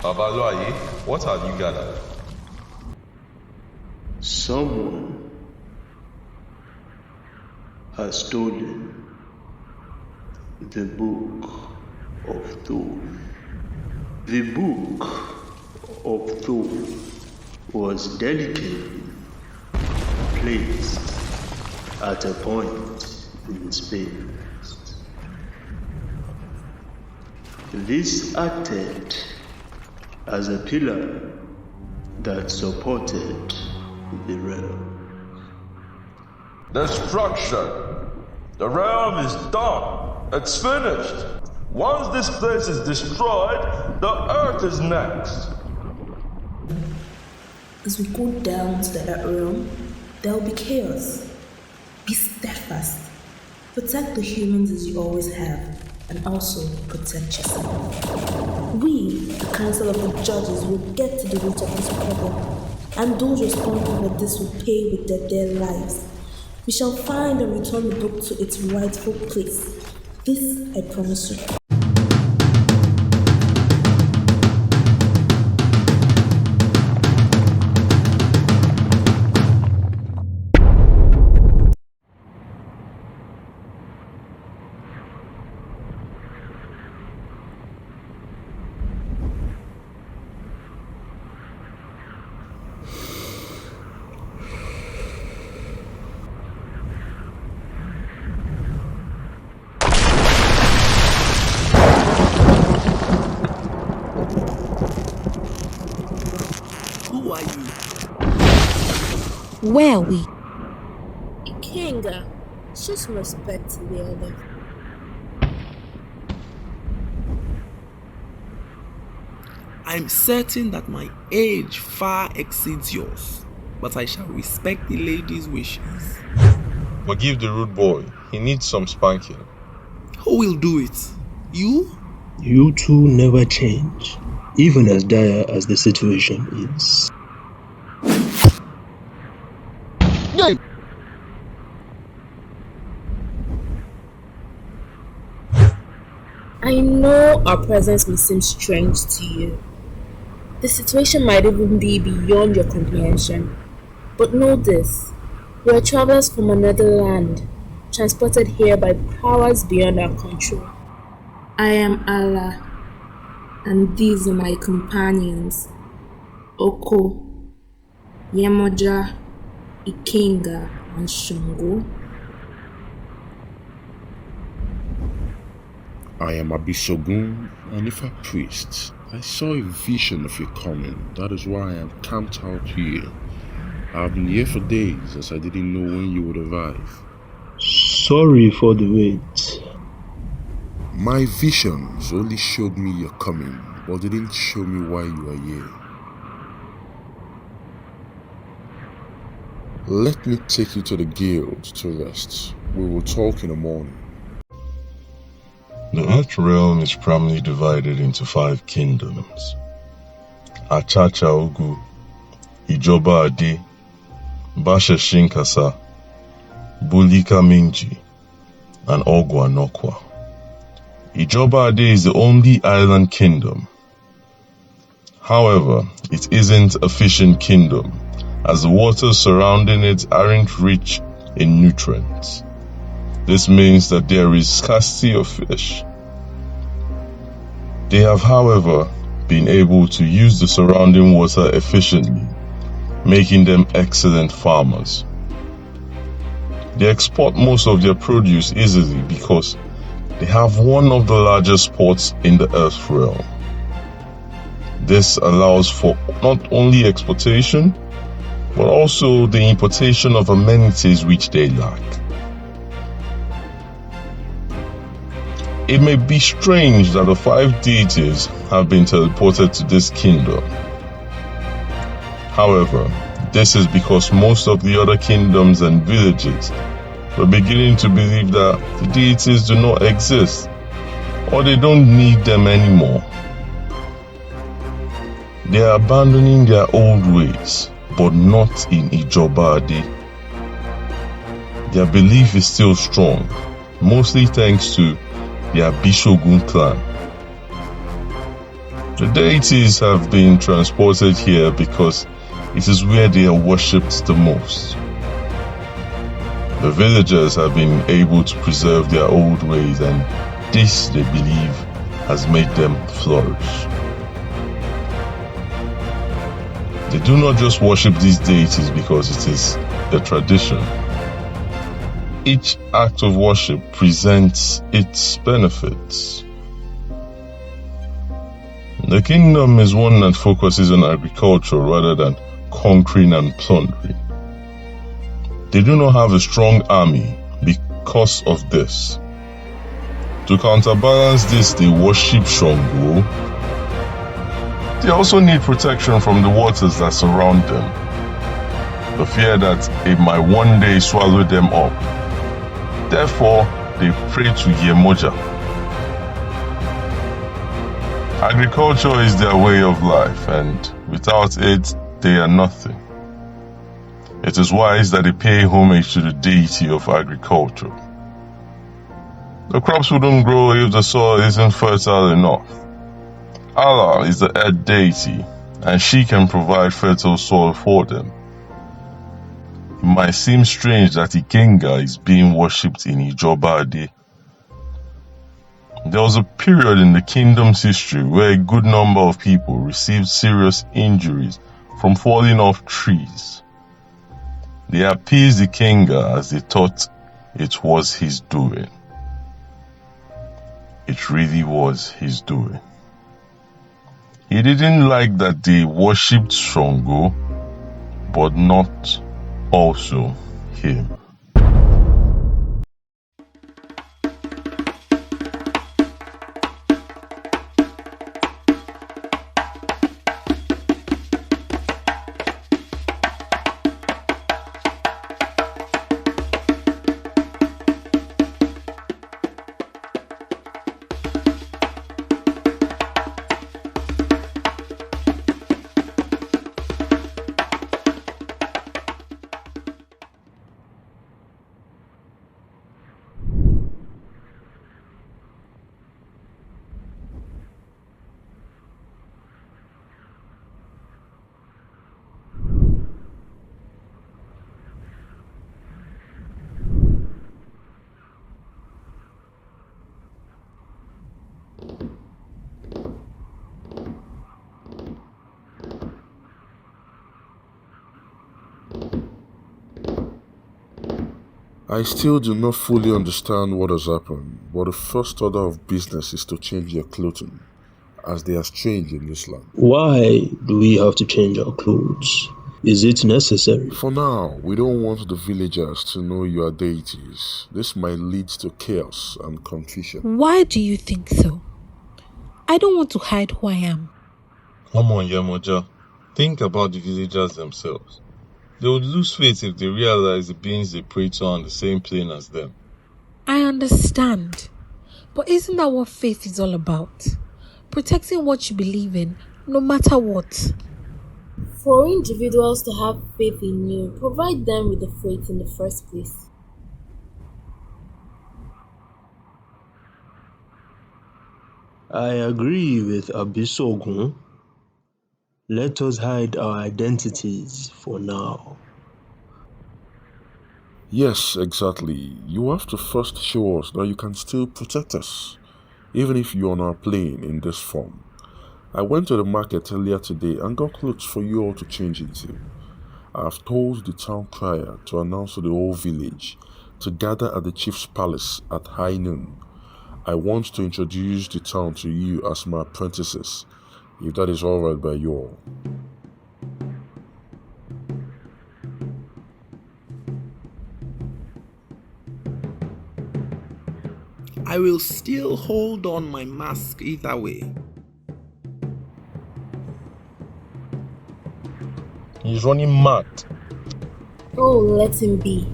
Abaloaye, what have you gathered? Someone has stolen the book of Thoth. The book of Thoth was delicately placed at a point in the space. This acted as a pillar that supported the realm. Destruction! The realm is done. It's finished. Once this place is destroyed, the earth is next. As we go down to that realm, there will be chaos. Be steadfast. Protect the humans as you always have, and also protect yourself. We, the Council of the Judges, will get to the root of this problem, and those responsible for this will pay with their lives. We shall find and return the book to its rightful place. This I promise you. Who are you? Where are we? Ikenga, show some respect to the elder. I'm certain that my age far exceeds yours, but I shall respect the lady's wishes. Forgive the rude boy. He needs some spanking. Who will do it? You? You two never change, even as dire as the situation is. I know our presence may seem strange to you. The situation might even be beyond your comprehension. But know this, we are travelers from another land, transported here by powers beyond our control. I am Allah, and these are my companions, Oko, Yemoja, Ikenga, and Shungo. I am Abisogun, an Ifa priest. I saw a vision of your coming. That is why I am camped out here. I have been here for days as I didn't know when you would arrive. Sorry for the wait. My visions only showed me your coming, but they didn't show me why you are here. Let me take you to the guild to rest. We will talk in the morning. The Earth realm is primarily divided into 5 kingdoms: Achacha Ogu, Ijoba Ade, Basha Shinkasa, Bulika Minji, and Ogwa Nokwa. Ijoba Ade is the only island kingdom. However, it isn't a fishing kingdom, as the waters surrounding it aren't rich in nutrients. This means that there is scarcity of fish. They have, however, been able to use the surrounding water efficiently, making them excellent farmers. They export most of their produce easily because they have one of the largest ports in the Earth realm. This allows for not only exportation, but also the importation of amenities which they lack. It may be strange that the 5 deities have been teleported to this kingdom. However, this is because most of the other kingdoms and villages were beginning to believe that the deities do not exist, or they don't need them anymore. They are abandoning their old ways, but not in Ijoba Ade. Their belief is still strong, mostly thanks to the Abishogun clan. The deities have been transported here because it is where they are worshipped the most. The villagers have been able to preserve their old ways, and this, they believe, has made them flourish. They do not just worship these deities because it is a tradition. Each act of worship presents its benefits. The kingdom is one that focuses on agriculture rather than conquering and plundering. They do not have a strong army because of this. To counterbalance this, they worship Shango. They also need protection from the waters that surround them, the fear that it might one day swallow them up. Therefore, they pray to Yemoja. Agriculture is their way of life, and without it, they are nothing. It is wise that they pay homage to the deity of agriculture. The crops wouldn't grow if the soil isn't fertile enough. Allah is the earth deity, and she can provide fertile soil for them. It might seem strange that Ikenga is being worshipped in Ijobade. There was a period in the kingdom's history where a good number of people received serious injuries from falling off trees. They appeased Ikenga as they thought it was his doing. It really was his doing. He didn't like that they worshipped Shango, but not also him. I still do not fully understand what has happened, but the first order of business is to change your clothing, as they are strange in this land. Why do we have to change our clothes? Is it necessary? For now, we don't want the villagers to know you are deities. This might lead to chaos and confusion. Why do you think so? I don't want to hide who I am. Come on, Yemoja. Think about the villagers themselves. They would lose faith if they realize the beings they pray to are on the same plane as them. I understand. But isn't that what faith is all about? Protecting what you believe in, no matter what. For individuals to have faith in you, provide them with the faith in the first place. I agree with Abisogun. Let us hide our identities for now. Yes, exactly. You have to first show us that you can still protect us, even if you're on our plane in this form. I went to the market earlier today and got clothes for you all to change into. I have told the town crier to announce to the whole village to gather at the chief's palace at high noon. I want to introduce the town to you as my apprentices, if that is all right by you all. I will still hold on my mask either way. He's running mad. Oh, let him be.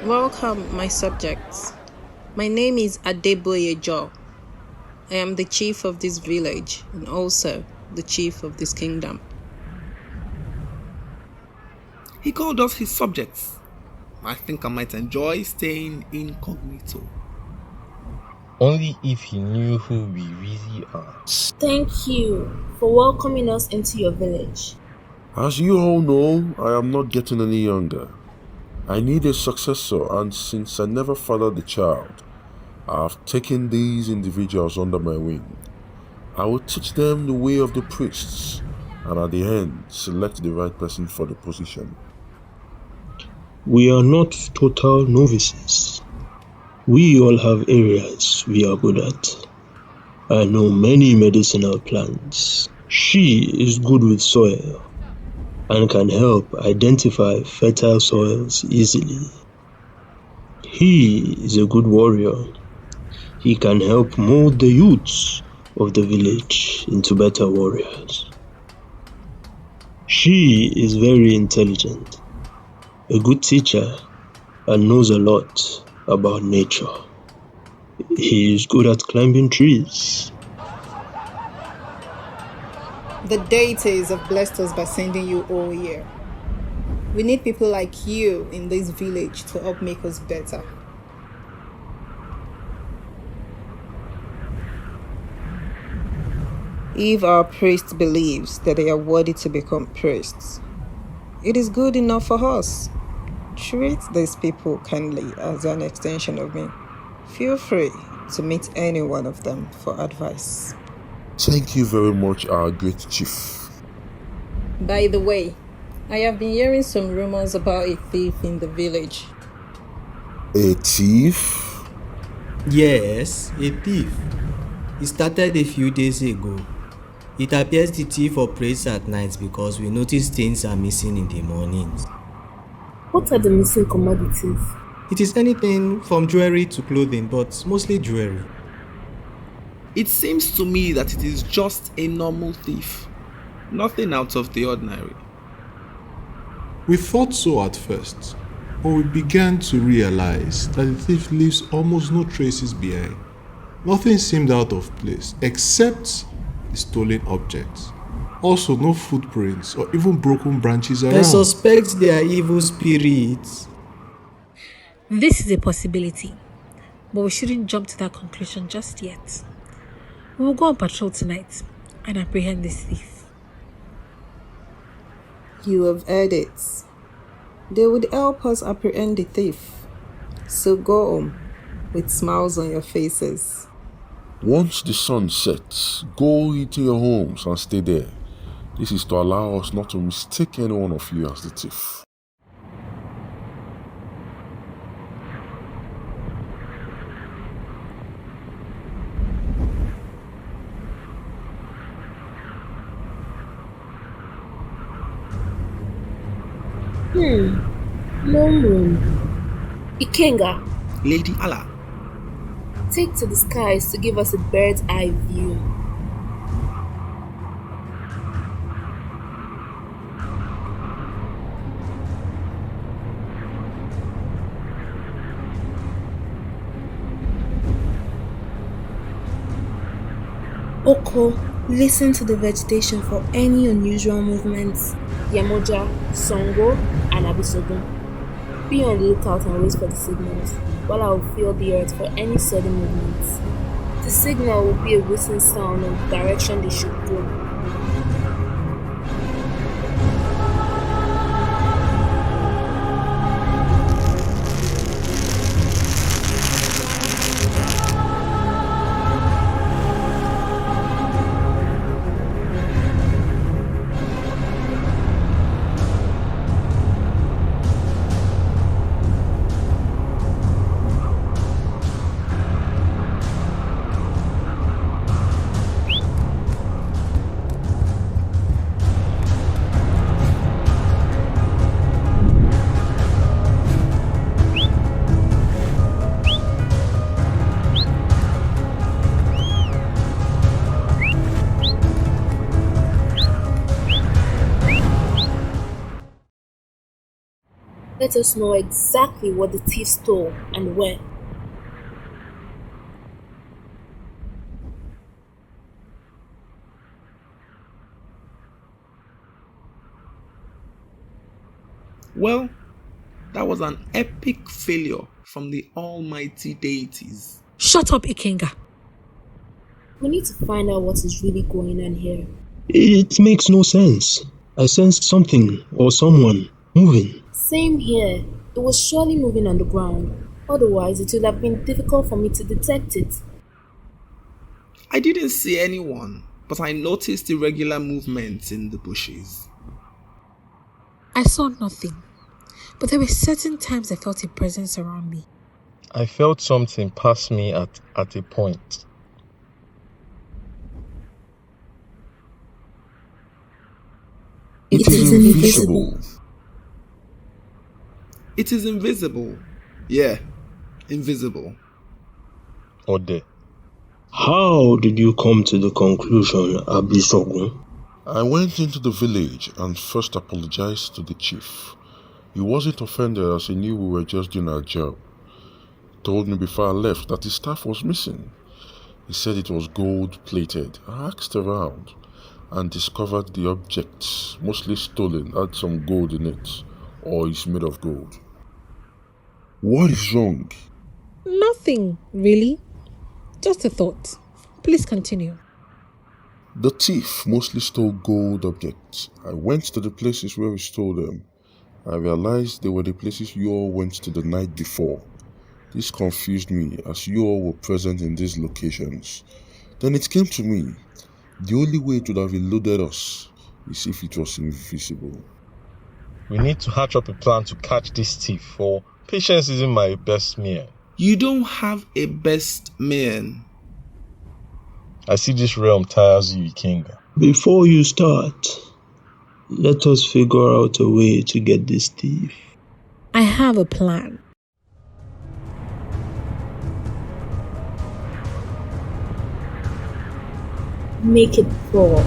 Welcome, my subjects. My name is Adeboye Jo. I am the chief of this village and also the chief of this kingdom. He called us his subjects. I think I might enjoy staying incognito. Only if he knew who we really are. Thank you for welcoming us into your village. As you all know, I am not getting any younger. I need a successor, and since I never fathered a child, I have taken these individuals under my wing. I will teach them the way of the priests, and at the end, select the right person for the position. We are not total novices. We all have areas we are good at. I know many medicinal plants. She is good with soil and can help identify fertile soils easily. He is a good warrior. He can help mold the youths of the village into better warriors. She is very intelligent, a good teacher, and knows a lot about nature. He is good at climbing trees. The deities have blessed us by sending you all here. We need people like you in this village to help make us better. If our priest believes that they are worthy to become priests, it is good enough for us. Treat these people kindly as an extension of me. Feel free to meet any one of them for advice. Thank you very much, our great chief. By the way, I have been hearing some rumors about a thief in the village. A thief? Yes, a thief. It started a few days ago. It appears the thief operates at night because we notice things are missing in the mornings. What are the missing commodities? It is anything from jewelry to clothing, but mostly jewelry. It seems to me that it is just a normal thief. Nothing out of the ordinary. We thought so at first, but we began to realize that the thief leaves almost no traces behind. Nothing seemed out of place except the stolen objects. Also, no footprints or even broken branches around. I suspect they are evil spirits. This is a possibility, but we shouldn't jump to that conclusion just yet. We will go on patrol tonight and apprehend this thief. You have heard it. They would help us apprehend the thief. So go home with smiles on your faces. Once the sun sets, go into your homes and stay there. This is to allow us not to mistake any one of you as the thief. No moon. Ikenga, Lady Allah, take to the skies to give us a bird's eye view. Oko, listen to the vegetation for any unusual movements. Yamoja, Songo, and Abisogun. Be on the lookout and wait for the signals, while I will feel the earth for any sudden movements. The signal will be a whistle sound of the direction they should go. Let us know exactly what the thief stole and where. Well, that was an epic failure from the almighty deities. Shut up, Ikenga. We need to find out what is really going on here. It makes no sense. I sensed something or someone moving. Same here. It was surely moving on the ground. Otherwise, it would have been difficult for me to detect it. I didn't see anyone, but I noticed irregular movements in the bushes. I saw nothing, but there were certain times I felt a presence around me. I felt something pass me at a point. It is invisible. It is invisible. Yeah, invisible. Ode. How did you come to the conclusion, Abisogun? I went into the village and first apologized to the chief. He wasn't offended as he knew we were just doing our job. Told me before I left that his staff was missing. He said it was gold-plated. I asked around and discovered the object, mostly stolen, had some gold in it, or is made of gold. What is wrong? Nothing, really. Just a thought. Please continue. The thief mostly stole gold objects. I went to the places where he stole them. I realized they were the places you all went to the night before. This confused me as you all were present in these locations. Then it came to me. The only way it would have eluded us is if it was invisible. We need to hatch up a plan to catch this thief, or patience isn't my best man. You don't have a best man. I see this realm tires you, Ikenga. Before you start, let us figure out a way to get this thief. I have a plan. Make it fall.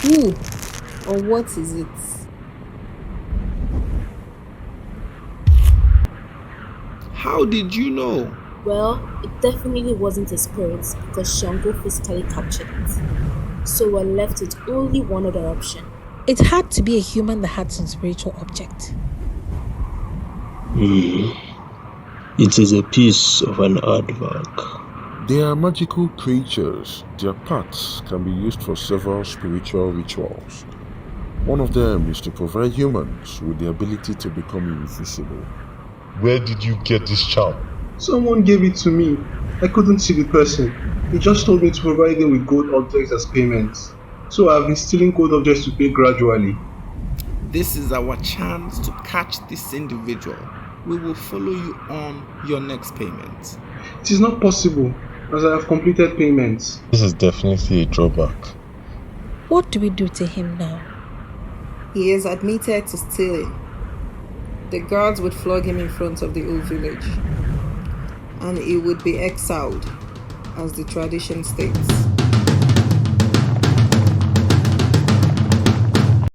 Who or what is it? How did you know? Well, it definitely wasn't a spirit because Shango physically captured it. So we're left with only one other option. It had to be a human that had some spiritual object. It is a piece of an aardvark. They are magical creatures. Their parts can be used for several spiritual rituals. One of them is to provide humans with the ability to become invisible. Where did you get this charm? Someone gave it to me. I couldn't see the person. He just told me to provide him with gold objects as payment. So I've been stealing gold objects to pay gradually. This is our chance to catch this individual. We will follow you on your next payment. It is not possible, as I have completed payments. This is definitely a drawback. What do we do to him now? He is admitted to stealing. The guards would flog him in front of the whole village, and he would be exiled, as the tradition states.